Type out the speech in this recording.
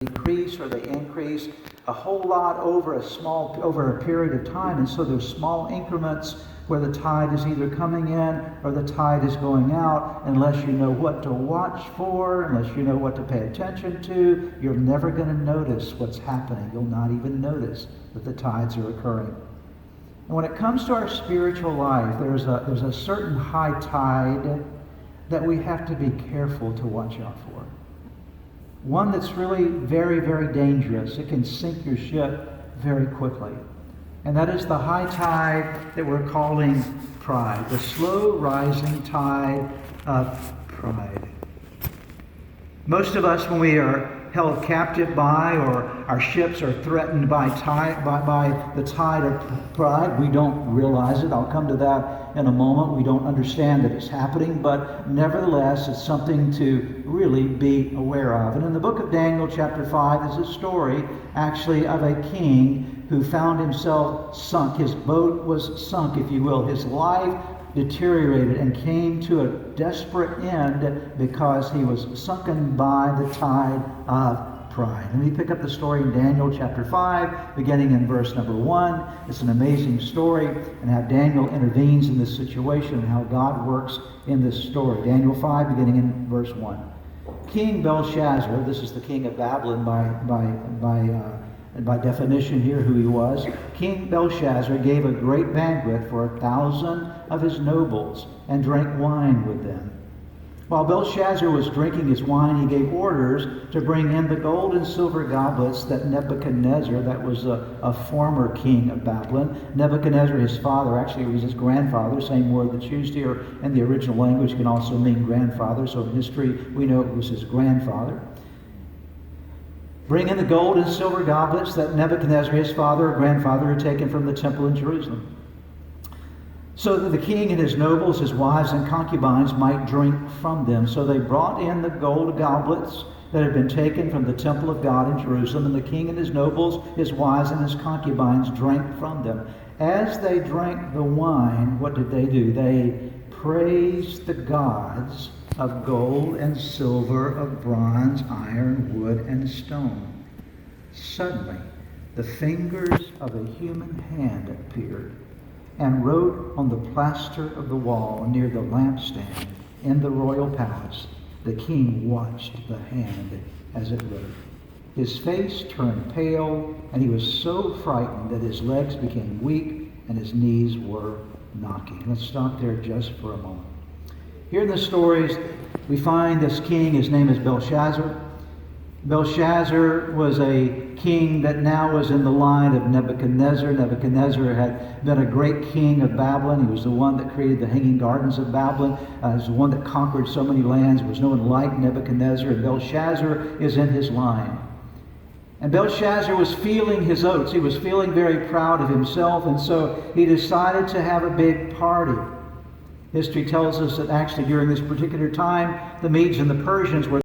decrease or they increase a whole lot over a period of time. And so there's small increments where the tide is either coming in or the tide is going out. Unless you know what to watch for, unless you know what to pay attention to, you're never going to notice what's happening. You'll not even notice that the tides are occurring. And when it comes to our spiritual life, there's a certain high tide that we have to be careful to watch out for. One that's really very, very dangerous. It can sink your ship very quickly. And that is the high tide that we're calling pride. The slow rising tide of pride. Most of us, when we are held captive by, or our ships are threatened by the tide of pride, we don't realize it. I'll come to that in a moment. We don't understand that it's happening, but nevertheless, it's something to really be aware of. And in the book of Daniel, chapter 5, is a story actually of a king who found himself sunk. His boat was sunk, if you will. His life deteriorated and came to a desperate end because he was sunken by the tide of pride. Let me pick up the story in Daniel chapter 5, beginning in verse number 1. It's an amazing story, and how Daniel intervenes in this situation and how God works in this story. Daniel 5, beginning in verse 1. King Belshazzar, this is the king of Babylon by definition here who he was. King Belshazzar gave a great banquet for 1,000 of his nobles and drank wine with them. While Belshazzar was drinking his wine, he gave orders to bring in the gold and silver goblets that Nebuchadnezzar, that was a former king of Babylon. Nebuchadnezzar, his father, actually it was his grandfather, same word that's used here in the original language can also mean grandfather, so in history we know it was his grandfather. Bring in the gold and silver goblets that Nebuchadnezzar, his father or grandfather, had taken from the temple in Jerusalem, so that the king and his nobles, his wives and concubines might drink from them. So they brought in the gold goblets that had been taken from the temple of God in Jerusalem, and the king and his nobles, his wives and his concubines drank from them. As they drank the wine, what did they do? They praised the gods of gold and silver, of bronze, iron, wood, and stone. Suddenly, the fingers of a human hand appeared and wrote on the plaster of the wall near the lampstand in the royal palace. The king watched the hand as it wrote. His face turned pale, and he was so frightened that his legs became weak and his knees were knocking. Let's stop there just for a moment. Here in the stories, we find this king. His name is Belshazzar. Belshazzar was a king that now was in the line of Nebuchadnezzar. Nebuchadnezzar had been a great king of Babylon. He was the one that created the Hanging Gardens of Babylon. He was the one that conquered so many lands. There was no one like Nebuchadnezzar, and Belshazzar is in his line. And Belshazzar was feeling his oats. He was feeling very proud of himself, and so he decided to have a big party. History tells us that actually during this particular time, the Medes and the Persians were